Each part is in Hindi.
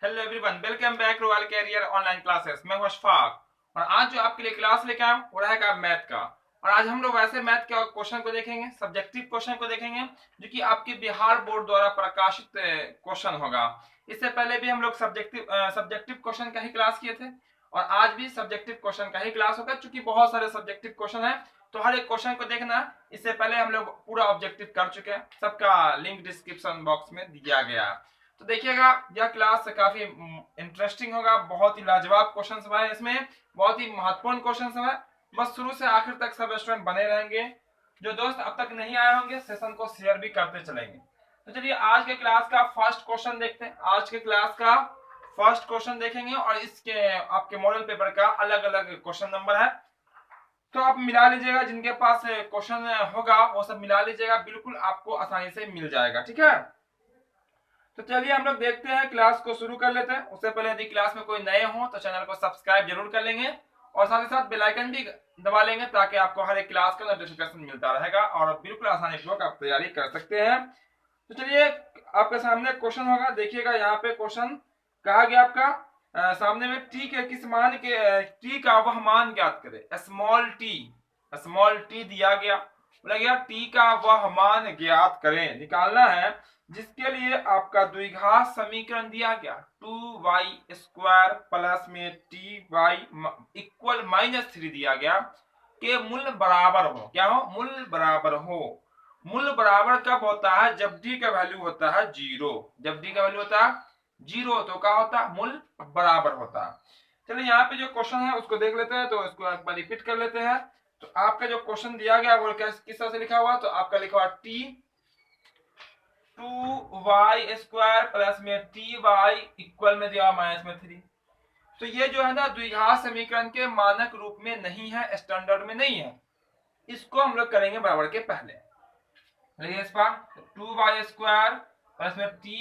Hello everyone, welcome back royal career online classes. मैं हूं अशफाक और आज जो आपके लिए क्लास लेके आया हूं वो रहेगा मैथ का। और आज हम लोग वैसे मैथ के क्वेश्चन को देखेंगे, सब्जेक्टिव क्वेश्चन को देखेंगे जो कि आपके बिहार बोर्ड द्वारा प्रकाशित क्वेश्चन होगा। इससे पहले भी हम लोग सब्जेक्टिव क्वेश्चन का ही क्लास किए थे और आज भी सब्जेक्टिव क्वेश्चन का ही क्लास होगा। चूंकि बहुत सारे सब्जेक्टिव क्वेश्चन है तो हर एक क्वेश्चन को देखना। इससे पहले हम लोग पूरा ऑब्जेक्टिव कर चुके हैं, सबका लिंक डिस्क्रिप्शन बॉक्स में दिया गया। तो देखिएगा यह क्लास काफी इंटरेस्टिंग होगा, बहुत ही लाजवाब क्वेश्चन सब है इसमें, बहुत ही महत्वपूर्ण क्वेश्चन सब है। बस शुरू से आखिर तक सब स्टूडेंट बने रहेंगे। जो दोस्त अब तक नहीं आए होंगे सेशन को शेयर भी करते चलेंगे। तो चलिए आज के क्लास का फर्स्ट क्वेश्चन देखते हैं। आज के क्लास का फर्स्ट क्वेश्चन देखेंगे और इसके आपके मॉडल पेपर का अलग अलग क्वेश्चन नंबर है, तो आप मिला लीजिएगा। जिनके पास क्वेश्चन होगा वो सब मिला लीजिएगा, बिल्कुल आपको आसानी से मिल जाएगा। ठीक है, तो चलिए हम लोग देखते हैं, क्लास को शुरू कर लेते हैं। उससे पहले यदि क्लास में कोई नए हो तो चैनल को सब्सक्राइब जरूर कर लेंगे और साथ ही साथ बेल आइकन भी दबा लेंगे ताकि आपको हर एक क्लास का नोटिफिकेशन मिलता रहेगा और बिल्कुल आसानी पूर्वक आप तैयारी कर सकते हैं। तो चलिए आपके सामने क्वेश्चन होगा, देखिएगा यहाँ पे क्वेश्चन कहा गया आपका सामने में टी के किस मान के टी का वह मान ज्ञात करे। स्मॉल टी दिया गया, बोला गया टी का वह मान ज्ञात करें, निकालना है, जिसके लिए आपका द्विघात समीकरण दिया गया 2y² प्लस में ty इक्वल -3 दिया गया के मूल बराबर हो। क्या हो? मूल बराबर हो। मूल बराबर कब होता है? जब डी का वैल्यू होता है 0। जब डी का वैल्यू होता है 0 तो क्या होता है? मूल बराबर होता है। चलिए यहाँ पे जो क्वेश्चन है उसको देख लेते हैं, तो इसको एक बार रिपीट कर लेते हैं। तो आपका जो क्वेश्चन दिया गया वो किस तरह से लिखा हुआ? तो आपका लिखा हुआ टी 2y² प्लस में ty इक्वल में दिया -3। तो ये जो है ना द्विघात समीकरण के मानक रूप में नहीं है, स्टैंडर्ड में नहीं है। इसको हम लोग करेंगे बराबर के पहले। इस बार 2y² प्लस में ty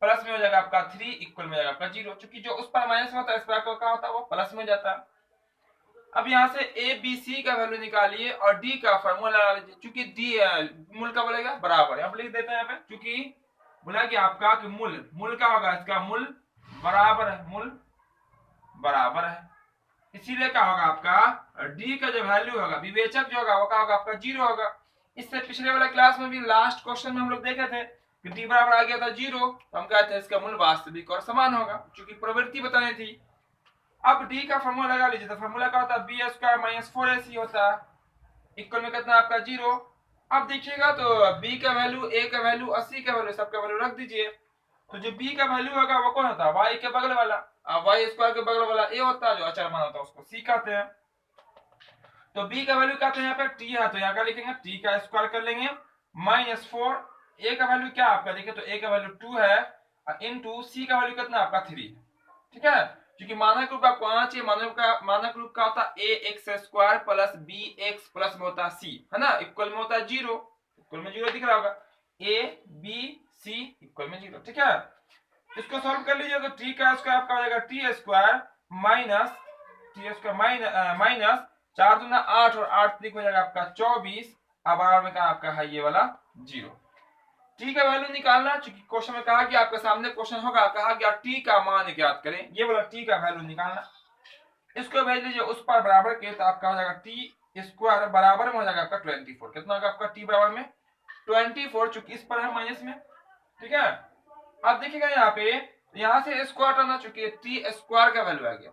प्लस में हो जाएगा आपका 3 इक्वल में हो जाएगा आपका 0। चूंकि जो उस पर माइनस होता है इस पर क्या होता है? वो प्लस में जाता है। अब यहाँ से ए बी सी का वैल्यू निकालिए और डी का फॉर्मूला लगा लीजिए। चूंकि डी मूल का बोलेगा बराबर, यहाँ पे लिख देते हैं। यहाँ पे चूंकि बोला कि आपका कि मूल का होगा, इसका मूल बराबर है, मूल बराबर है, इसीलिए क्या होगा आपका डी का जो वैल्यू होगा, विवेचक जो होगा वो क्या होगा? आपका 0 होगा। इससे पिछले वाले क्लास में भी लास्ट क्वेश्चन में हम लोग देखे थे कि डी बराबर आ गया था 0, तो हम कहते हैं इसका मूल वास्तविक और समान होगा, क्योंकि प्रवृत्ति बतानी थी। अब डी का फॉर्मूला लगा लीजिए। तो फॉर्मूला क्या होता है? b² - 4ac होता है, इक्वल में कितना आपका 0। अब देखिएगा तो b का वैल्यू, a का वैल्यू और c का वैल्यू, सबका वैल्यू रख दीजिए। तो जो b का वैल्यू होगा वो कौन होता है? y के बगल वाला। y² के बगल वाला a होता है, जो अचर मान होता है उसको c कहते हैं। तो b का वैल्यू कहते हैं यहाँ पे t है, तो यहाँ का लिखेंगे t का स्क्वायर कर लेंगे -4। a का वैल्यू क्या आपका? देखिए तो a का वैल्यू 2 है इनटू c का वैल्यू कितना आपका 3। ठीक है, क्योंकि मानक रूप आपको आना चाहिए। मानक रूप का होता है ax² प्लस bx प्लस में होता है c, है ना, इक्वल में होता है 0। इक्वल में 0 दिख रहा होगा, a b c इक्वल में 0। ठीक है, इसको सॉल्व कर लीजिए। तो t का स्क्वायर आपका हो जाएगा t² माइनस 4 दूना 8 और 8 हो जाएगा आपका 24। अब में का आपका है ये वाला 0। टी का वैल्यू निकालना, चूंकि क्वेश्चन में कहा कि आपके सामने क्वेश्चन होगा, कहा गया टी का मान ज्ञात करें, ये वाला टी का वैल्यू निकालना। इसको भेज लीजिए उस पर बराबर के, तो आपका हो जाएगा t² बराबर में हो जाएगा आपका 24। कितना होगा आपका t बराबर में 24, चूंकि इस पर है माइनस में। ठीक है, अब देखिएगा यहाँ पे, यहाँ से स्क्वायर आना, चूंकि t² का वैल्यू आ गया।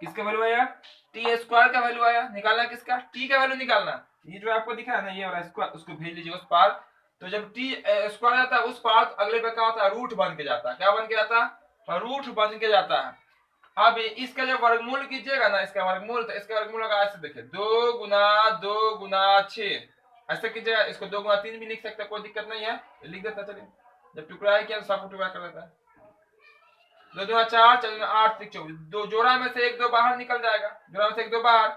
किसका वैल्यू आया? t² का वैल्यू आया। निकालना किसका? t का वैल्यू निकालना। ये जो आपको दिख रहा है ना ये वाला स्क्वायर, उसको भेज लीजिए उस पार। तो जब t² जाता है उस पार, तो अगले पे क्या होता है? रूट बन के जाता है। क्या बन के जाता है? रूट बन के जाता है। अब इसका जब वर्गमूल कीजिएगा ना, इसका वर्गमूल, तो इसका वर्गमूल होगा ऐसे, देखिए 2 गुना 2 गुना 6, ऐसे कीजिएगा। इसको 2 गुना 3 भी लिख सकते हैं, कोई दिक्कत नहीं है, लिख देता। चलिए जब टुकड़ा है किया तो सब टुकड़ा कर लेता है। 2 दूना 4, 4 दूना 8, 3 24, दो जोड़ा में से 1 2 बाहर निकल जाएगा, जोड़ा में से 1 2 बाहर,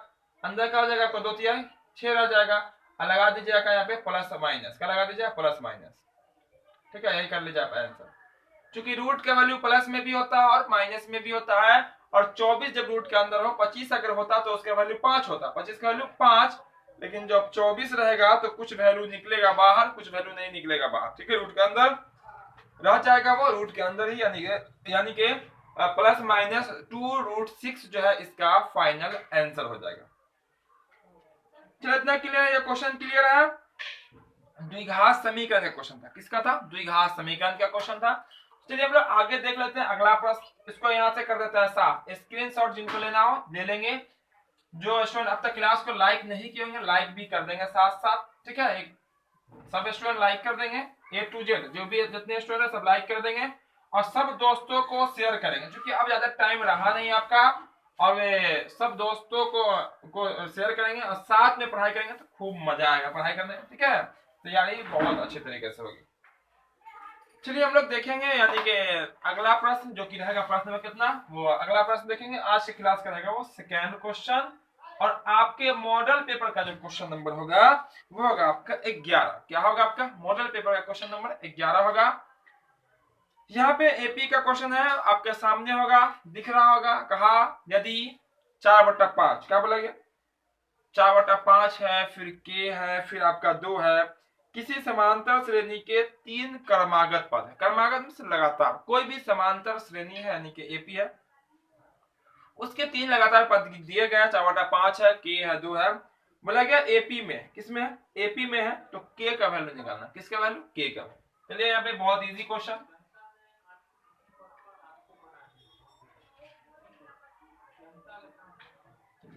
अंदर का हो जाएगा आपका 2 3 6 रह जाएगा। और लगा दीजिएगा यहाँ पे प्लस माइनस, क्या लगा दीजिएगा? Plus minus. ठीक है, यही कर लीजिए आप आंसर। चूंकि रूट का वैल्यू प्लस में भी होता है और माइनस में भी होता है, और 24 जब रूट के अंदर हो, 25 अगर होता तो उसका वैल्यू 5 होता, 25 का वैल्यू 5। लेकिन जब 24 रहेगा तो कुछ वैल्यू निकलेगा बाहर, कुछ वैल्यू नहीं निकलेगा बाहर। ठीक है, रूट के अंदर रह जाएगा वो रूट के अंदर ही, यानी कि प्लस माइनस 2√6 जो है इसका फाइनल आंसर हो जाएगा। चलो इतना क्लियर है, ये क्वेश्चन क्लियर है। द्विघात समीकरण का क्वेश्चन था, किसका था? द्विघात समीकरण का क्वेश्चन था। चलिए हम लोग आगे देख लेते हैं अगला प्रश्न। इसको यहाँ से कर देते हैं साफ, स्क्रीनशॉट जिनको लेना हो ले लेंगे। जो स्टूडेंट अब तक क्लास को लाइक नहीं किए होंगे लाइक भी कर देंगे साथ साथ, ठीक है। एक सब स्टूडेंट लाइक कर देंगे, A to Z जो भी जितने स्टूडेंट सब लाइक कर देंगे और सब दोस्तों को शेयर करेंगे, क्योंकि अब ज्यादा टाइम रहा नहीं आपका, और वे सब दोस्तों को शेयर करेंगे और साथ में पढ़ाई करेंगे तो खूब मजा आएगा पढ़ाई करने में, ठीक है। तैयारी बहुत अच्छे तरीके से होगी। चलिए हम लोग देखेंगे यानी कि अगला प्रश्न जो कि रहेगा प्रश्न नंबर कितना, वो अगला प्रश्न देखेंगे आज की क्लास का रहेगा वो सेकेंड क्वेश्चन। और आपके मॉडल पेपर का जो क्वेश्चन नंबर होगा वो होगा आपका 11। क्या होगा आपका मॉडल पेपर का क्वेश्चन नंबर 11 होगा। यहाँ पे एपी का क्वेश्चन है आपके सामने होगा, दिख रहा होगा। कहा यदि 4/5 क्या बोला गया, 4/5 है, फिर के है, फिर आपका 2 है, किसी समांतर श्रेणी के 3 क्रमागत पद है। क्रमागत में लगातार कोई भी समांतर श्रेणी है यानी कि एपी है, उसके 3 लगातार पद दिए गए, 4/5 है, के है, 2 है। बोला गया एपी में, किसमें है? एपी में है, तो के का वैल्यू निकालना। किसका वैल्यू? के का। चलिए यहाँ पे बहुत इजी क्वेश्चन,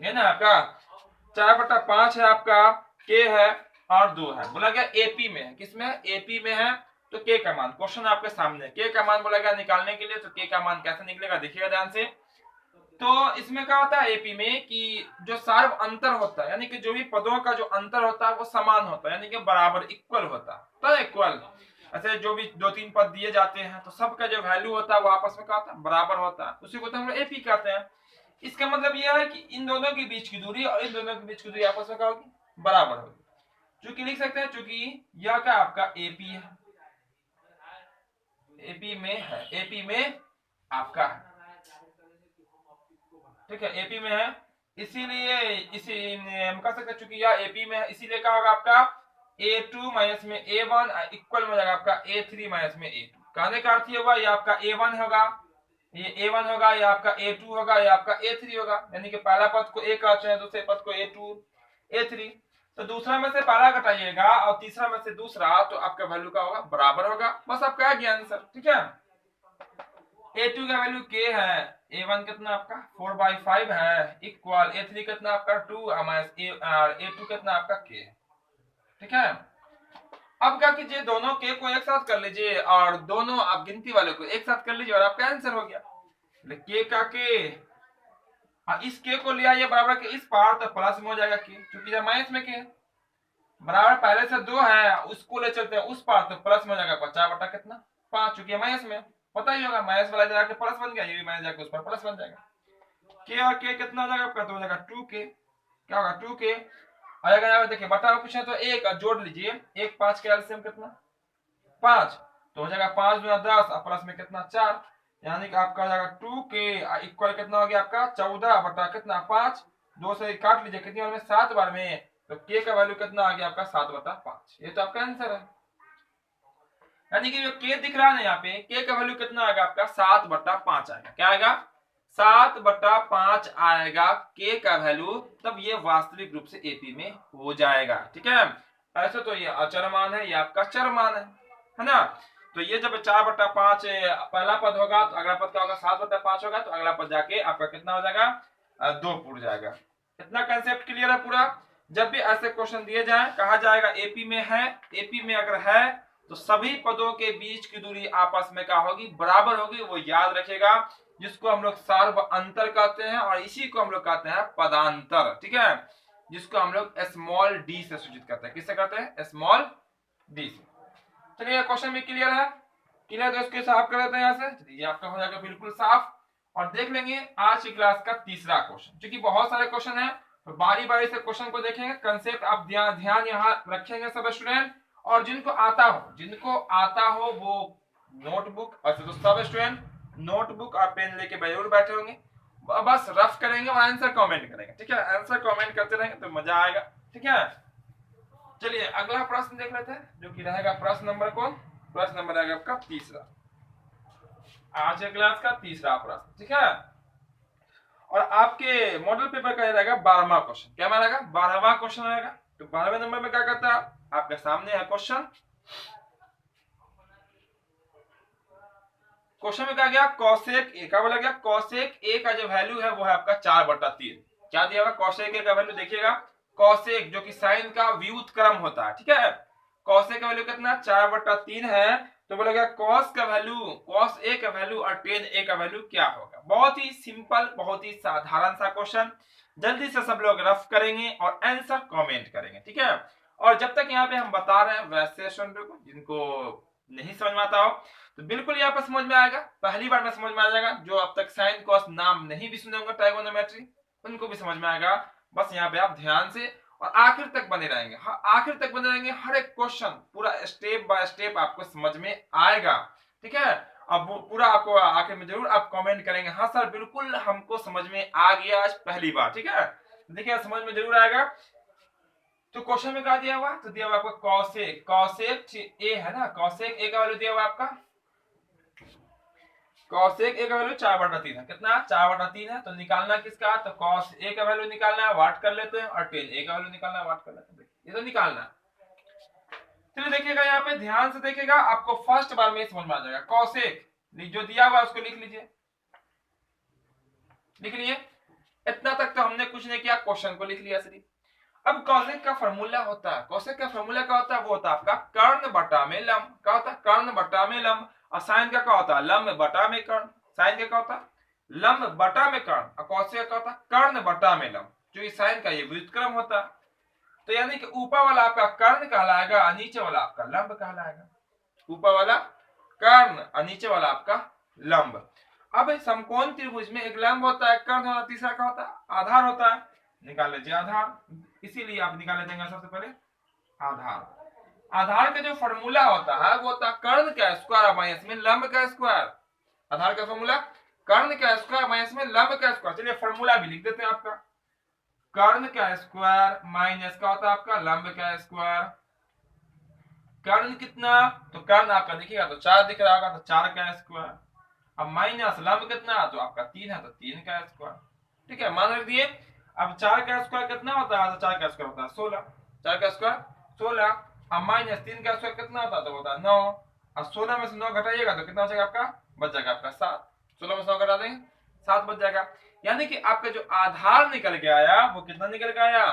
है ना आपका 4/5 है, आपका के है और 2 है। बोला गया एपी में है, किसमें? एपी में है, तो के का मान क्वेश्चन आपके सामने, के का मान बोला गया निकालने के लिए। तो के का मान कैसे निकलेगा देखिएगा ध्यान से। तो इसमें क्या होता है एपी में कि जो सार्व अंतर होता है, यानी कि जो भी पदों का जो अंतर होता है वो समान होता है, यानी कि बराबर इक्वल होता है, तो इक्वल। ऐसे जो भी 2-3 पद दिए जाते हैं तो सबका जो वैल्यू होता है वो आपस में क्या होता है? बराबर होता है, उसी को तो हम लोग एपी कहते हैं। इसका मतलब यह है कि इन दोनों के बीच की दूरी और इन दोनों के बीच की दूरी आपस में क्या होगी? बराबर होगी। चूंकि लिख सकते हैं चूंकि यह क्या आपका एपी है, एपी में है, एपी में आपका है, ठीक है, एपी में है, इसीलिए इसी हम कह सकते हैं चूंकि यह एपी में है, इसीलिए क्या होगा आपका A2 माइनस में A1 इक्वल में हो जाएगा आपका A3 माइनस में A2। कहने का अर्थ ये हुआ ये आपका A1 होगा, ये A1 होगा, ये आपका A2 होगा, ये आपका A3 होगा। यानी कि पहला पद को A कहते हैं, दूसरे पद को A2 A3। तो दूसरा में से पहला घटाइएगा और तीसरा में से दूसरा, तो आपका वैल्यू का होगा? बराबर होगा। बस आपका आ गया आंसर, ठीक है। A2 का वैल्यू के है, A1 कितना आपका 4/5 है, इक्वल A3 कितना आपका 2 माइनस A2 कितना आपका के, ठीक है। अब क्या कीजिए, दोनों के को एक साथ कर लीजिए और दोनों आप गिनती वाले को एक साथ कर लीजिए और आपका आंसर हो गया। के का के, इस के को लिया ये बराबर के इस पार, तो प्लस में हो जाएगा के, क्योंकि माइनस में के बराबर पहले से 2 है, उसको ले चलते हैं उस पार, तो प्लस में हो जाएगा 50/5, चूंकि माइनस में पता ही होगा, माइनस वाला जाके प्लस बन गया, ये भी माइनस जाके उस पर प्लस बन जाएगा। के और के कितना हो जाएगा आपका? तो हो जाएगा 2k, क्या होगा 2k। और अगर यहाँ पे देखिए बटा में पूछे तो एक जोड़ लीजिए, 1 5 के एलसीएम कितना 5, तो हो जाएगा 5 गुना 10 और प्लस में कितना 4, यानी कि आपका हो जाएगा 2k इक्वल कितना हो गया आपका 14 बटा कितना 5, 2 से काट लीजिए कितनी बार में 7 बार में, तो k का वैल्यू कितना आ गया आपका 7/5। ये तो आपका आंसर है, यानी कि जो k दिख रहा है ना यहाँ पे, k का वैल्यू कितना आएगा आपका 7/5 आएगा। क्या आएगा? 7/5 आएगा k का वैल्यू, तब ये वास्तविक रूप से एपी में हो जाएगा, ठीक है। ऐसे तो ये अचर मान है, ये आपका चर मान है ना। तो ये जब 4/5 पहला पद होगा तो अगला पद क्या होगा? 7/5 होगा, तो अगला पद जाके आपका कितना हो जाएगा? 2 पूर्ण जाएगा। इतना कंसेप्ट क्लियर है पूरा। जब भी ऐसे क्वेश्चन दिए जाए कहा जाएगा एपी में है, एपी में अगर है तो सभी पदों के बीच की दूरी आपस में क्या होगी? बराबर होगी, वो याद रखेगा, जिसको हम लोग सार्व अंतर कहते हैं और इसी को हम लोग कहते हैं पदांतर, ठीक है, जिसको हम लोग स्मॉल डी से सूचित करते हैं। किससे करते हैं? स्मॉल डी से। चलिए क्वेश्चन भी क्लियर है, क्लियर तो इसके साफ कर देते हैं यहाँ से, ये आपका हो जाएगा बिल्कुल साफ। और देख लेंगे आज की क्लास का तीसरा क्वेश्चन, क्योंकि बहुत सारे क्वेश्चन है तो बारी बारी से क्वेश्चन को देखेंगे, कंसेप्ट आप ध्यान यहाँ रखेंगे सब स्टूडेंट। और जिनको आता हो वो नोटबुक, और तो सब स्टूडेंट नोटबुक और पेन लेके जरूर बैठे होंगे, बस रफ करेंगे और आंसर कमेंट करेंगे, ठीक है। आंसर कमेंट करते रहेंगे तो मजा आएगा, ठीक है। चलिए अगला प्रश्न देख लेते हैं, जो कि रहेगा प्रश्न नंबर कौन? प्रश्न नंबर रहेगा आपका तीसरा। आज के क्लास का तीसरा प्रश्न, ठीक है। और आपके मॉडल पेपर का रहेगा 12वां क्वेश्चन। क्या रहेगा? 12वां क्वेश्चन रहेगा। तो 12वें नंबर में क्या करता है, आपके सामने है क्वेश्चन। क्वेश्चन में क्या गया, कॉसेक ए का बोला गया, कॉसेक ए का जो वैल्यू है वो है आपका 4/3। क्या दिया हुआ कॉसेक ए का वैल्यू, देखिएगा कॉसेक जो कि साइन का व्युत्क्रम होता है, ठीक है। कॉसेक का वैल्यू कितना 4/3 है। तो बोला गया कॉस का वैल्यू, कॉस ए का वैल्यू और टेन ए का वैल्यू क्या होगा। बहुत ही सिंपल, बहुत ही साधारण सा क्वेश्चन। जल्दी से सब लोग रफ करेंगे और आंसर कमेंट करेंगे, ठीक है। और जब तक यहाँ पे हम बता रहे हैं वैसे स्टूडेंट को जिनको नहीं समझ में आता हो तो बिल्कुल यहाँ पर समझ में आएगा, पहली बार में समझ में आ जाएगा। जो अब तक साइन कॉस नाम नहीं भी सुने होंगे ट्राइगोनोमेट्री, उनको भी समझ में आएगा। बस यहाँ पे आप ध्यान से और आखिर तक बने रहेंगे। हाँ, आखिर तक बने रहेंगे, हर एक क्वेश्चन पूरा स्टेप बाय स्टेप आपको समझ में आएगा, ठीक है। अब वो पूरा आपको आखिर में जरूर आप कमेंट करेंगे, हाँ सर बिल्कुल हमको समझ में आ गया आज पहली बार, ठीक है। देखिए समझ में जरूर आएगा। तो क्वेश्चन में क्या दिया हुआ, तो दिया हुआ आपका कॉसेक, कॉसेक ए है ना, कॉसेक ए का वैल्यू दिया हुआ आपका, कॉसेक ए का वैल्यू 4/3 है। कितना 4/3 है। तो निकालना किसका, तो कॉस ए का वैल्यू निकालना है, वाट कर लेते हैं, और टेन ए का वैल्यू निकालना है, वाट कर लेते हैं। ये तो निकालना है। चलिए देखिएगा यहाँ पे ध्यान से देखिएगा, आपको फर्स्ट बार में समझ में आ जाएगा। कॉसेक जो दिया हुआ उसको लिख लीजिए, लिख लिए। इतना तक तो हमने कुछ नहीं किया, क्वेश्चन को लिख लिया सिर्फ। अब कॉसेक का फॉर्मूला होता है, कॉसेक का फॉर्मूला क्या होता है, वो होता है आपका कर्ण बटा में लंब। क्या होता है, कर्ण बटा में लंब। और साइन का क्या होता है, लंब बटा में कर्ण। साइन का क्या होता है, लंब बटा में कर्ण। और कॉसेक का क्या होता है, कर्ण बटा में लंब। जो इस साइन का ये व्युत्क्रम होता है। तो यानी कि ऊपर वाला आपका कर्ण कहलाएगा और नीचे वाला आपका लंब कहलाएगा। ऊपर वाला कर्ण और नीचे वाला आपका लंब। अब समकोण त्रिभुज में एक लंब होता है, कर्ण होता है, तीसरा क्या होता है, आधार होता है। निकाल लीजिए आधार, इसीलिए आप निकाल देंगे सबसे पहले आधार। आधार का जो फॉर्मूला होता है वो होता है कर्ण का स्क्वायर माइनस में लंब का स्क्वायर। आधार का फॉर्मूला कर्ण का स्क्वायर माइनस में लंब का स्क्वायर। चलिए फॉर्मूला भी लिख देते हैं आपका, कर्ण का स्क्वायर माइनस का होता है आपका लंब का स्क्वायर। कर्ण कितना, तो कर्ण आपका दिखेगा तो 4 दिख रहा होगा, तो 4 का स्क्वायर। अब माइनस लंब कितना, तो आपका 3 है, तो 3 का स्क्वायर, ठीक है। मान रख दिए। अब 4 का स्क्वायर कितना होता है, तो 4 का स्क्वायर होता है 16। 4 का स्क्वायर 16। अब माइनस 3 का स्क्वायर कितना होता है, तो होता है 9। अब 16 में से 9 घटाइएगा तो कितना बचेगा आपका, बच जाएगा आपका 7। 16 में से 9 घटा देंगे 7 बच जाएगा। यानी कि आपका जो आधार निकल के आया वो कितना निकल के आया,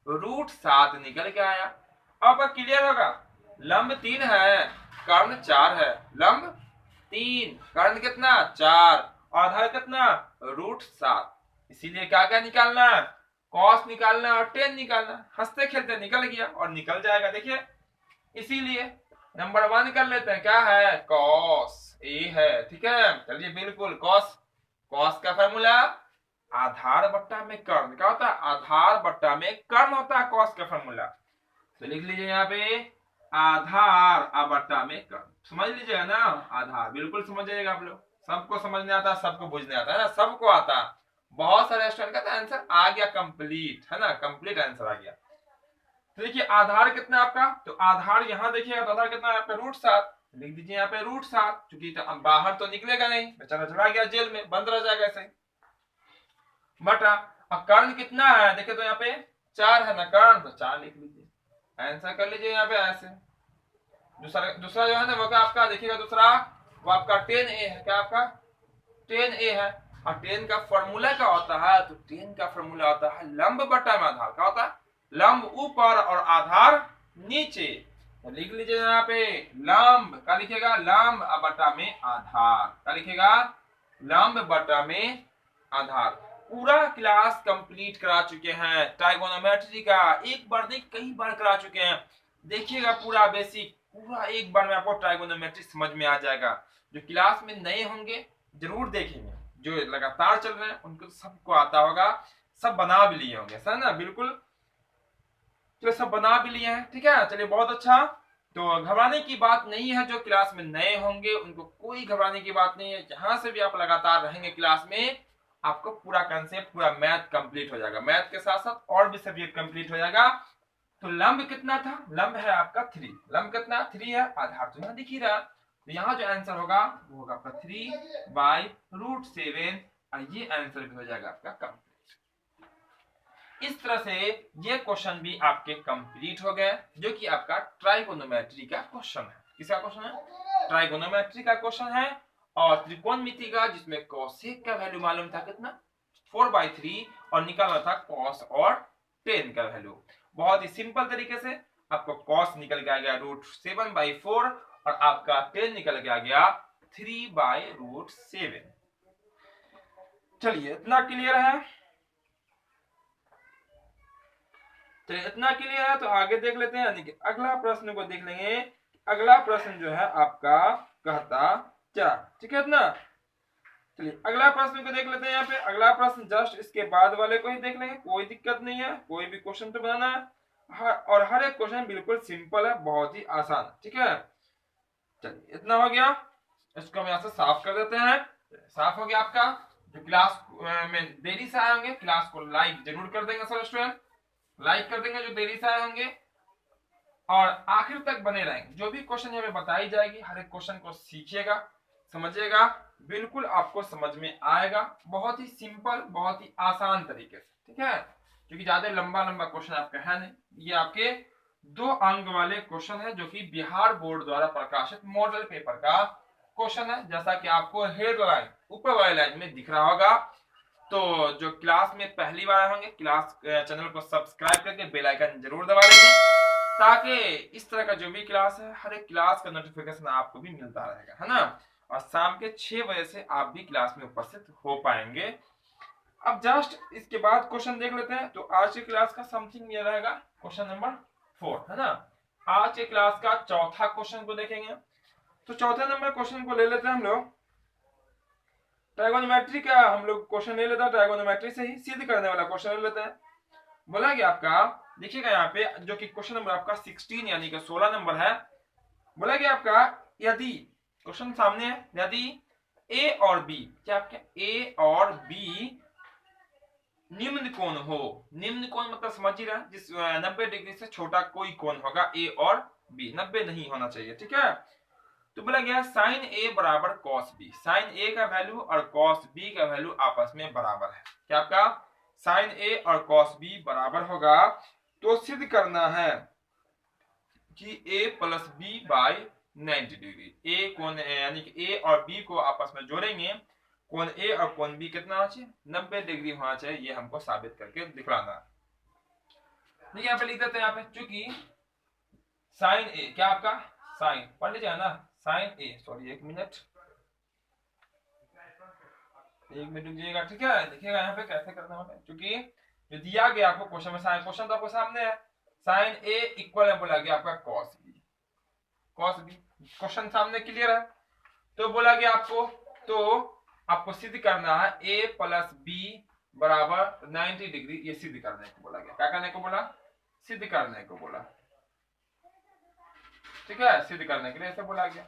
√7 निकल के आया। अब आपका क्लियर होगा, लंब 3 है, कर्ण 4 है। लंब 3, कर्ण कितना 4, आधार कितना √7। इसीलिए क्या क्या निकालना है, कॉस निकालना और टेन निकालना। हंसते खेलते निकल गया और निकल जाएगा, देखिए। इसीलिए नंबर 1 कर लेते हैं, क्या है, कॉस ए है, ठीक है। चलिए बिल्कुल कॉस, कॉस का फॉर्मूला आधार बट्टा में कर्ण। क्या होता है, आधार बट्टा में कर्ण होता है कॉस का फॉर्मूला। तो लिख लीजिए यहाँ पे आधार बट्टा में कर्ण। समझ लीजिएगा ना, आधार बिल्कुल समझ जाइएगा आप लोग। सबको समझने आता है, सबको बुझने आता है ना, सबको आता है। बहुत सारे स्टूडेंट का आंसर आ गया कंप्लीट, है ना, कंप्लीट आंसर आ गया। तो देखिए आधार कितना आपका, तो आधार यहाँ देखिएगा तो आधार कितना है आपका √7। लिख दीजिए यहाँ पे √7, क्योंकि तो बाहर तो निकलेगा नहीं, बेचारा चला गया जेल में, बंद रह जाएगा ऐसे। बटा अब कर्ण कितना है, देखिए तो यहाँ पे 4 है ना कर्ण, तो 4 लिख लीजिए, आंसर कर लीजिए यहाँ पे ऐसे। दूसरा जो है ना वो क्या आपका, देखिएगा दूसरा वो आपका 10a है। क्या आपका 10a है। और 10 का फॉर्मूला क्या होता है, तो 10 का फॉर्मूला होता है लंब बटा में आधार। क्या होता है, लंब ऊपर और आधार नीचे। तो लिख लीजिए यहाँ पे लंब, क्या लिखेगा, लंब बटा में आधार। क्या लिखेगा, लंब बटा में आधार। पूरा क्लास कंप्लीट करा चुके हैं ट्राइगोनोमेट्री का, एक बार नहीं कई बार करा चुके हैं। देखिएगा पूरा बेसिक, पूरा एक बार में आपको ट्राइगोनोमेट्री समझ में आ जाएगा। जो क्लास में नए होंगे जरूर देखेंगे, जो लगातार चल रहे हैं उनको सबको आता होगा, सब बना भी लिए होंगे, सर ना, बिल्कुल। चलिए सब बना भी लिए हैं, ठीक है। चलिए बहुत अच्छा। तो घबराने की बात नहीं है, जो क्लास में नए होंगे उनको कोई घबराने की बात नहीं है। जहां से भी आप लगातार रहेंगे क्लास में, आपको पूरा कंसेप्ट, पूरा मैथ कंप्लीट हो जाएगा। मैथ के साथ साथ और भी सब्जेक्ट कंप्लीट हो जाएगा। तो लंब कितना था, लंब है आपका 3। लंब कितना 3 है, आधार तो यहाँ दिख ही रहा। तो यहाँ जो आंसर होगा वो होगा आपका 3/√7 और ये आंसर भी हो जाएगा आपका कंप्लीट। इस तरह से ये क्वेश्चन भी आपके कंप्लीट हो गए, जो कि आपका ट्राइगोनोमेट्री का क्वेश्चन है। किसका क्वेश्चन है? ट्राइगोनोमेट्री का क्वेश्चन है और त्रिकोणमिति का, जिसमें कोसेक का वैल्यू मालूम था कितना 4/3 और निकालना था कॉस और टेन का वैल्यू। बहुत ही सिंपल तरीके से आपको कॉस निकल के आ गया √7/4 और आपका टेन निकल के आ गया 3/√7। चलिए इतना क्लियर है? चलिए इतना क्लियर है तो आगे देख लेते हैं, यानी कि अगला प्रश्न को देख लेंगे। अगला प्रश्न जो है आपका कहता 4, ठीक है ना। चलिए अगला प्रश्न को देख लेते हैं। यहाँ पे अगला प्रश्न जस्ट इसके बाद वाले को ही देख लेंगे, कोई दिक्कत नहीं है, कोई भी क्वेश्चन तो बनाना है और हर एक क्वेश्चन बिल्कुल सिंपल है, बहुत ही आसान, ठीक है। चलिए इतना हो गया, इसको हम यहाँ से साफ कर देते हैं। साफ हो गया आपका। जो क्लास में देरी से आए होंगे क्लास को लाइक जरूर कर देंगे सर स्टूडेंट, लाइक कर देंगे जो देरी से आए होंगे और आखिर तक बने रहेंगे। जो भी क्वेश्चन हमें बताई जाएगी हर एक क्वेश्चन को सीखिएगा, समझिएगा, बिल्कुल आपको समझ में आएगा, बहुत ही सिंपल, बहुत ही आसान तरीके से, ठीक है। क्योंकि ज्यादा लंबा लंबा क्वेश्चन आपका है नहीं, ये आपके 2 अंक वाले क्वेश्चन है, जो कि बिहार बोर्ड द्वारा प्रकाशित मॉडल पेपर का क्वेश्चन है। जैसा कि आपको हेडलाइन ऊपर वाली लाइन में दिख रहा होगा। तो जो क्लास में पहली बार होंगे, क्लास चैनल को सब्सक्राइब करके बेल आइकन जरूर दबा लेंगे, ताकि इस तरह का जो भी क्लास है हर एक क्लास का नोटिफिकेशन आपको भी मिलता रहेगा, है ना। और शाम के 6 बजे से आप भी क्लास में उपस्थित हो पाएंगे। अब जस्ट इसके बाद क्वेश्चन देख लेते हैं। तो आज की क्लास का समथिंग ये रहेगा क्वेश्चन नंबर 4, है ना। आज के क्लास का चौथा क्वेश्चन को देखेंगे। तो चौथे नंबर क्वेश्चन को ले लेते हैं हम लोग। ट्राइगोनोमेट्री का हम लोग क्वेश्चन ले लेते हैं, ट्राइगोनोमेट्री से ही सिद्ध करने वाला क्वेश्चन ले लेते हैं। बोला गया आपका, देखिएगा यहाँ पे जो कि क्वेश्चन नंबर आपका 16 यानी कि 16 नंबर है। बोला गया आपका यदि, क्वेश्चन सामने है, यदि ए और बी, क्या आपके ए और बी निम्न कोण हो। निम्न कोण मतलब समझ ही रहा, जिस 90 डिग्री से छोटा कोई कोण होगा, ए और बी 90 नहीं होना चाहिए, ठीक है। तो बोला गया साइन ए बराबर कॉस बी, साइन ए का वैल्यू और कॉस बी का वैल्यू आपस में बराबर है। क्या आपका साइन ए और कॉस बी बराबर होगा, तो सिद्ध करना है कि ए प्लस बी बाई 90 डिग्री। ए कोण यानी कि ए और बी को आपस में जोड़ेंगे, कोण ए और कोण बी कितना होना चाहिए 90 डिग्री होना चाहिए, ये हमको साबित करके दिखलाना है। ठीक है, यहाँ पे लिख देते हैं, यहाँ पे चूंकि साइन ए, क्या आपका साइन पढ़ लीजिए ना, साइन ए, सॉरी एक मिनट रुकिएगा, ठीक है। देखिएगा यहाँ पे कैसे करना होगा, क्योंकि जो दिया गया आपको क्वेश्चन में, साइन क्वेश्चन तो आपको सामने है, साइन ए इक्वल बोला गया आपका cos B, cos B question सामने क्लियर है। तो बोला गया आपको, तो आपको सिद्ध करना है ए प्लस बी बराबर 90 डिग्री, ये सिद्ध करने को बोला गया। क्या करने को बोला? सिद्ध करने को बोला, ठीक है, सिद्ध करने के लिए ऐसे बोला गया।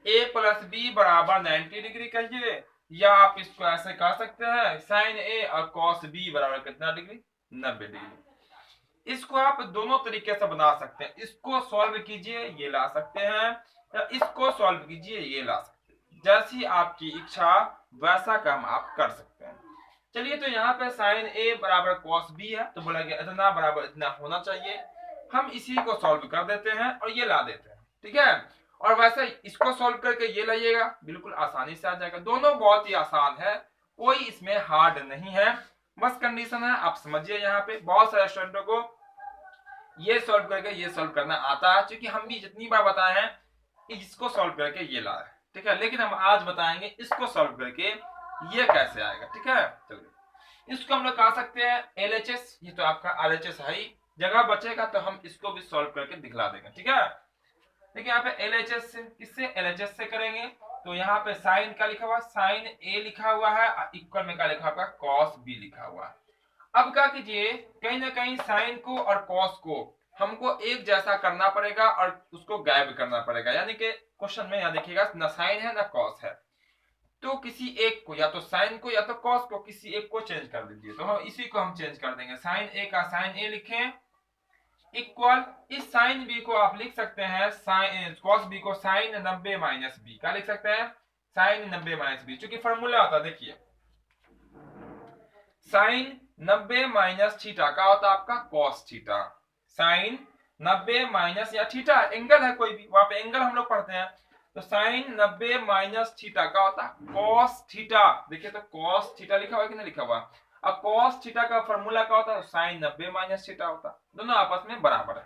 ए प्लस बी बराबर 90 डिग्री कहिए, या आप इसको ऐसे कह सकते हैं साइन ए और कॉस बी बराबर कितना डिग्री 90 डिग्री। इसको आप दोनों तरीके से बना सकते हैं, इसको सॉल्व कीजिए ये ला सकते हैं, या इसको सॉल्व कीजिए ये ला सकते हैं, जैसी आपकी इच्छा वैसा काम आप कर सकते हैं। चलिए, तो यहाँ पे साइन ए बराबर कॉस बी है, तो बोला गया इतना बराबर इतना होना चाहिए, हम इसी को सॉल्व कर देते हैं और ये ला देते हैं, ठीक है। और वैसे इसको सॉल्व करके ये लाइएगा, बिल्कुल आसानी से आ जाएगा। दोनों बहुत ही आसान है, कोई इसमें हार्ड नहीं है, बस कंडीशन है आप समझिए। यहाँ पे बहुत सारे स्टूडेंटों को ये सॉल्व करके ये सॉल्व करना आता है, क्योंकि हम भी जितनी बार बताए हैं इसको सॉल्व करके ये ला है, ठीक है। लेकिन हम आज बताएंगे इसको सॉल्व करके ये कैसे आएगा, ठीक है। चलिए, इसको हम लोग कह सकते हैं LHS, ये तो आपका RHS है ही, जगह बचेगा तो हम इसको भी सॉल्व करके दिखला देंगे, ठीक है। देखिए यहाँ पे LHS से, किससे LHS से करेंगे, तो यहाँ पे साइन का लिखा हुआ, साइन ए लिखा हुआ है, इक्वल में क्या लिखा हुआ, कॉस बी लिखा हुआ है। अब क्या कीजिए, कहीं ना कहीं साइन को और कॉस को हमको एक जैसा करना पड़ेगा और उसको गायब करना पड़ेगा, यानी कि क्वेश्चन में यहाँ देखिएगा ना साइन है ना कॉस है, तो किसी एक को, या तो साइन को या तो कॉस को, किसी एक को चेंज कर दीजिए। तो हम इसी को हम चेंज कर देंगे, साइन ए का साइन ए लिखें इक्वल इस साइन बी को आप लिख सकते हैं साइन कॉस बी को साइन 90 माइनस बी, क्या लिख सकते हैं, साइन 90 माइनस बी। चूंकि फॉर्मूला होता है, देखिए साइन 90 माइनस थीटा का होता है आपका कॉस थीटा, साइन 90 माइनस या थीटा एंगल है कोई भी, वहां पे एंगल हम लोग पढ़ते हैं, तो साइन 90 माइनस थीटा का होता है कॉस थीटा। देखिए तो कॉस थीटा लिखा हुआ है कि नहीं लिखा हुआ। अब कॉस थीटा का फॉर्मूला क्या होता है, साइन 90 माइनस थीटा होता है, दोनों आपस में बराबर है।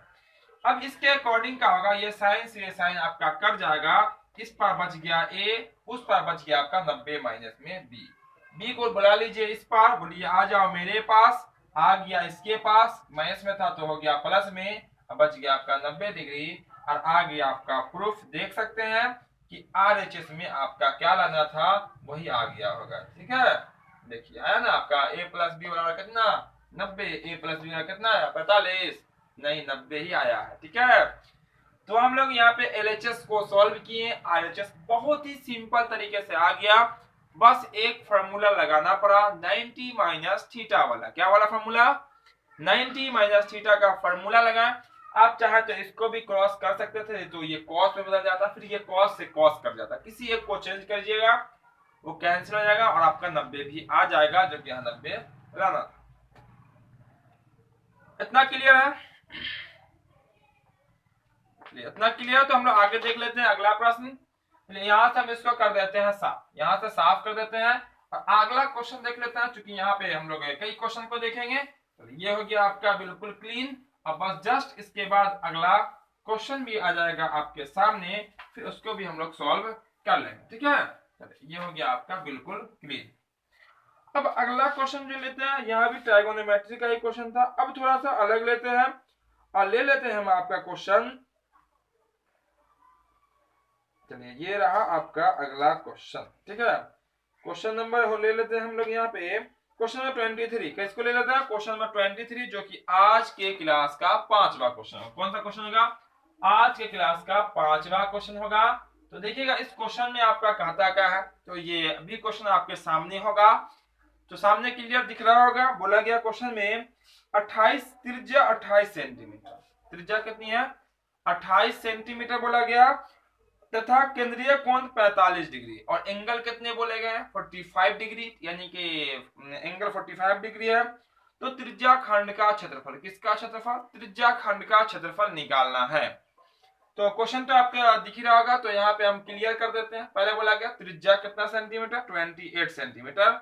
अब इसके अकॉर्डिंग क्या होगा, ये साइन से साइन आपका कट जाएगा, इस पर बच गया ए, उस पर बच गया आपका 90 माइनस में बी। बी को बुला लीजिए इस पार, बोलिए आ जाओ मेरे पास, आ गया इसके पास, माइनस में था तो हो गया प्लस में, अब बच गया आपका 90 डिग्री, और आ गया आपका प्रूफ। देख सकते हैं कि RHS में आपका क्या लाना था वही आ गया होगा, ठीक है। देखिए आया ना आपका a प्लस बी बराबर कितना 90, a प्लस बी बराबर कितना है 45, नहीं 90 ही आया है, ठीक है। तो हम लोग यहाँ पे LHS को सॉल्व किए, RHS बहुत ही सिंपल तरीके से आ गया, बस एक फॉर्मूला लगाना पड़ा 90 माइनस थीटा वाला। क्या वाला फॉर्मूला, 90 माइनस थीटा का फॉर्मूला लगाएं। आप चाहे तो इसको भी क्रॉस कर सकते थे, तो ये कॉस में बदल जाता, फिर ये कॉस से कॉस कर जाता, किसी एक को चेंज करिएगा वो कैंसिल हो जाएगा और आपका 90 भी आ जाएगा, जो कि यहाँ 90 लाना था। इतना क्लियर है, इतना क्लियर। तो हम लोग आगे देख लेते हैं अगला प्रश्न। यहाँ से हम इसको कर देते हैं साफ, यहाँ से साफ कर देते हैं और अगला क्वेश्चन देख लेते हैं। चूंकि यहाँ पे हम लोग कई क्वेश्चन को देखेंगे, तो ये हो गया आपका बिल्कुल क्लीन। अब बस जस्ट इसके बाद अगला क्वेश्चन भी आ जाएगा आपके सामने, फिर उसको भी हम लोग सॉल्व कर लेंगे, ठीक है। ये हो गया आपका बिल्कुल क्लीन। अब अगला क्वेश्चन जो लेते हैं, यहाँ भी ट्राइगोनोमेट्री का ही क्वेश्चन था, अब थोड़ा सा अलग लेते हैं और ले लेते हैं हम आपका क्वेश्चन। चलिए ये रहा आपका अगला क्वेश्चन, ठीक है। क्वेश्चन नंबर हो ले लेते हैं हम लोग यहाँ पे, क्वेश्चन नंबर 23। किसको ले लेते हैं, क्वेश्चन नंबर 23, जो कि आज के क्लास का 5वां क्वेश्चन होगा। कौन सा क्वेश्चन होगा, आज के क्लास का 5वां क्वेश्चन होगा। तो देखिएगा इस क्वेश्चन में आपका कहता क्या है, तो ये अभी क्वेश्चन आपके सामने होगा, तो सामने क्लियर दिख रहा होगा। बोला गया क्वेश्चन में 28 त्रिज्या 28 सेंटीमीटर, त्रिज्या कितनी है 28 सेंटीमीटर बोला गया, तथा केंद्रीय कोण 45 डिग्री और एंगल कितने बोले गए 45 डिग्री, यानी कि एंगल 45 डिग्री है। तो त्रिज्या खंड का क्षेत्रफल, किसका क्षेत्रफल, त्रिज्या खंड का क्षेत्रफल निकालना है। तो क्वेश्चन तो आपका दिख ही रहा होगा, तो यहाँ पे हम क्लियर कर देते हैं। पहले बोला गया त्रिज्या कितना सेंटीमीटर 28 सेंटीमीटर।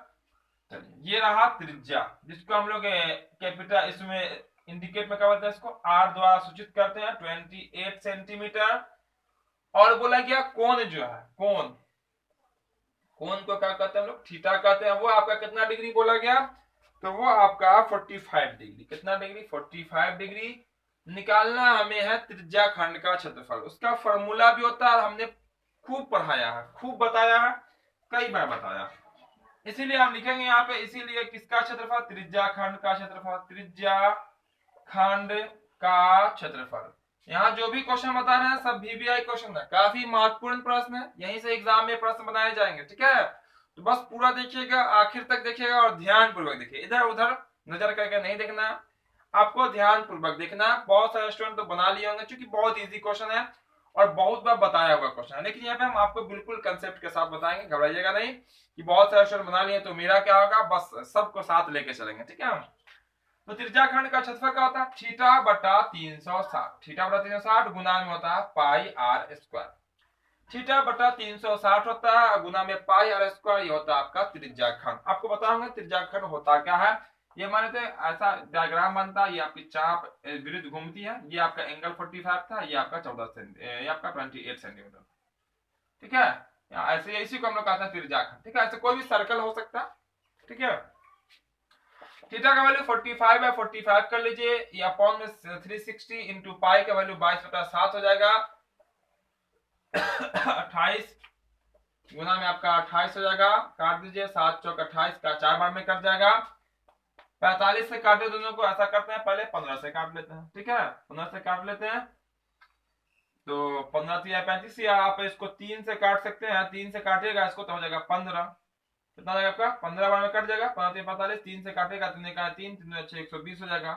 ये रहा त्रिज्या, जिसको हम लोग कैपिटल इसमें इंडिकेट में क्या बोलते हैं, इसको R द्वारा सूचित करते हैं 28 सेंटीमीटर। और बोला गया कोण जो है, कोण को क्या कहते हैं हम लोग, थीटा कहते हैं, वो आपका कितना डिग्री बोला गया, तो वो आपका 45 डिग्री, कितना डिग्री 45 डिग्री निकालना हमें है त्रिज्या खंड का क्षेत्रफल। उसका फॉर्मूला भी होता है, हमने खूब पढ़ाया है, खूब बताया है, कई बार बताया, इसीलिए हम लिखेंगे यहाँ पे, इसीलिए किसका क्षेत्रफल, त्रिज्या खंड का क्षेत्रफल, त्रिज्या खंड का क्षेत्रफल। यहाँ जो भी क्वेश्चन बता रहे हैं सब VBI क्वेश्चन है, काफी महत्वपूर्ण प्रश्न है, यहीं से एग्जाम में प्रश्न बनाए जाएंगे, ठीक है। तो बस पूरा देखिएगा, आखिर तक देखिएगा और ध्यान पूर्वक देखिए, इधर उधर नजर करके नहीं देखना, आपको ध्यान पूर्वक देखना। बहुत सारे स्टूडेंट तो बना लिए होंगे, क्योंकि बहुत इजी क्वेश्चन है और बहुत बार बताया हुआ क्वेश्चन है, लेकिन यहाँ पे हम आपको बिल्कुल कंसेप्ट के साथ बताएंगे, घबराइएगा नहीं कि बहुत सारे स्टूडेंट बना लिए तो मेरा क्या होगा, बस सबको साथ लेके चलेंगे, ठीक है। तो त्रिज्या खंड का क्षेत्रफल क्या होता है, थीटा बटा 360, थीटा बटा 360 गुना में होता है पाई R स्क्वायर, थीटा बटा 360 होता है गुना में पाई R स्क्वायर, ये होता है आपका त्रिज्या खंड। आपको बताऊंगा त्रिज्या खंड होता क्या है, ये माने थे ऐसा डायग्राम बनता है, ये आपकी चाप विरुद्ध घूमती है, ये आपका एंगल 45 था, ये आपका 14 ये आपका 28 सेंटीमीटर, ठीक है। ऐसे इसी को हम लोग कहते हैं त्रिज्या खंड, ठीक है। ऐसे कोई भी सर्कल हो सकता है, ठीक है। थीटा का वैल्यू 45 है, 45 कर लीजिए, ये अपॉन में 360 इंटू पाई का वैल्यू 22/7 हो जाएगा 28 गुना में आपका 28 हो जाएगा, काट दीजिए 7 चौक 28 का 4 बार में कट जाएगा। 45 से काटे दोनों को, ऐसा करते हैं पहले 15 से काट लेते हैं, ठीक है, 15 से काट लेते हैं। तो 15 3 35, या आप इसको 3 से काट सकते हैं, 3 से काटिएगा इसको तो हो जाएगा 15, कितना जाएगा आपका 15 बार में कट जाएगा, 15 3 45, 3 से काटेगा तुमने कहा 3 3 6 120 हो जाएगा।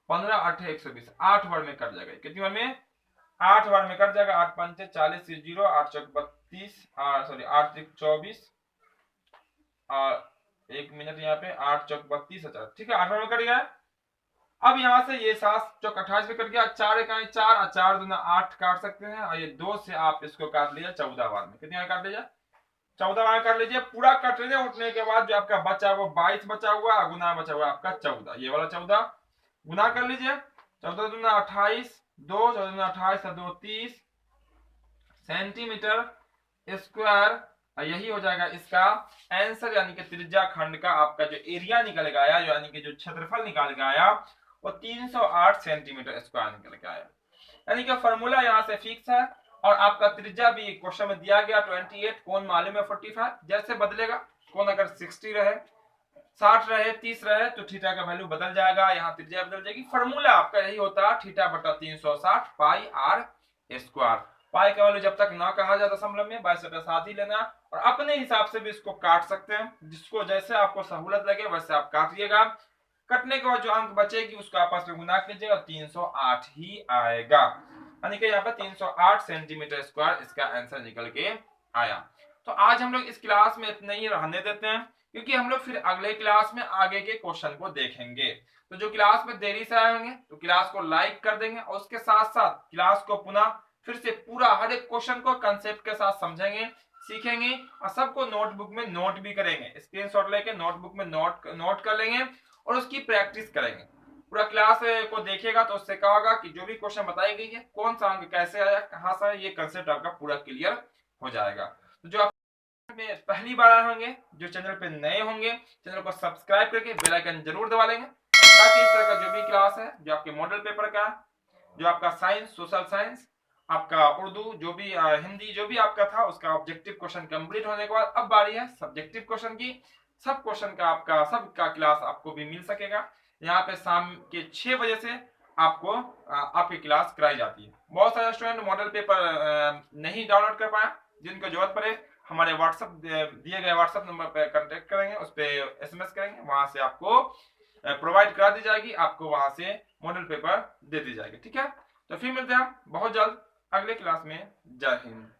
15 8 120, 8 बार में कट जाएगा। कितनी बार में? 8 बार में कट जाएगा। 8 पंचे 40 से 0, 8 चौक 32, सॉरी 8 त्रिक 24 और 1 मिनट यहाँ पे 8 चौक 32 अच्छा ठीक है, 8 बार में कट गया। अब यहाँ से ये 7 चौक 28 में कट गया, 4 इकाई 4 और 4 दूना 8 काट सकते हैं, और ये 2 से आप इसको काट लीजिए 14 बार में। कितनी बार काट लीजिए? 14 बार काट लीजिए। पूरा कट लीजिए। उठने के बाद जो आपका बचा वो 22 बचा हुआ, गुना बचा हुआ आपका 14, ये वाला 14 गुना कर लीजिए। 14 दूना 28, 2 14 दूना 28 और 2 30 सेंटीमीटर स्क्वायर, यही हो जाएगा इसका आंसर, यानी कि त्रिज्या खंड का आपका जो एरिया निकल के आया, यानी कि जो क्षेत्रफल निकाल के आया वो 308 सेंटीमीटर स्क्वायर निकल के आया। यानी कि फॉर्मूला यहाँ से फिक्स है, और आपका त्रिज्या भी क्वेश्चन में दिया गया 28, कोण मालूम है 45, जैसे बदलेगा कोण अगर 60 रहे, 60 रहे, 30 रहे तो थीटा का वैल्यू बदल जाएगा, यहाँ त्रिज्या बदल जाएगी। फॉर्मूला आपका यही होता है थीटा बटा 360 पाई आर स्क्वायर। पाई का वैल्यू जब तक ना कहा जाए दशमलव में 22/7 ही लेना, और अपने हिसाब से भी इसको काट सकते हैं, जिसको जैसे आपको सहूलत लगे वैसे आप काटिएगा। कटने के बाद जो अंक बचेगी उसको आपस में गुना कीजिएगा, 308 ही आएगा। यानी कि यहाँ पर 308 सेंटीमीटर स्क्वायर इसका आंसर निकल के आया। तो आज हम लोग इस क्लास में इतने ही रहने देते हैं, क्योंकि हम लोग फिर अगले क्लास में आगे के क्वेश्चन को देखेंगे। तो जो क्लास में देरी से आए होंगे तो क्लास को लाइक कर देंगे, और उसके साथ साथ क्लास को पुनः फिर से पूरा हर एक क्वेश्चन को कंसेप्ट के साथ समझेंगे, सीखेंगे, और सबको नोटबुक में नोट भी करेंगे। स्क्रीनशॉट लेके नोटबुक में नोट कर लेंगे और उसकी प्रैक्टिस करेंगे। पूरा क्लास को देखिएगा तो उससे क्या होगा कि जो भी क्वेश्चन बताई गई है, कौन सा अंक कैसे आया, कहां से आया, ये कंसेप्ट आपका पूरा क्लियर हो जाएगा। तो जो आप में पहली बार आए होंगे, जो चैनल पे नए होंगे, चैनल को सब्सक्राइब करके बेल आइकन जरूर दबा लेंगे, ताकि इस तरह का जो भी क्लास है, जो आपके मॉडल पेपर का, जो आपका साइंस, सोशल साइंस, आपका उर्दू, जो भी हिंदी, जो भी आपका था, उसका ऑब्जेक्टिव क्वेश्चन कंप्लीट होने के बाद अब बारी है सब्जेक्टिव क्वेश्चन की। सब क्वेश्चन का आपका सबका क्लास आपको भी मिल सकेगा। यहाँ पे शाम के 6 बजे से आपको आपकी क्लास कराई जाती है। बहुत सारे स्टूडेंट मॉडल पेपर नहीं डाउनलोड कर पाए, जिनको जरूरत पड़े हमारे व्हाट्सएप दिए गए व्हाट्सएप नंबर पर कांटेक्ट करेंगे, उस पर SMS करेंगे, वहां से आपको प्रोवाइड करा दी जाएगी, आपको वहां से मॉडल पेपर दे दी जाएगी। ठीक है, तो फिर मिलते हैं बहुत जल्द अगले क्लास में। जय हिंद।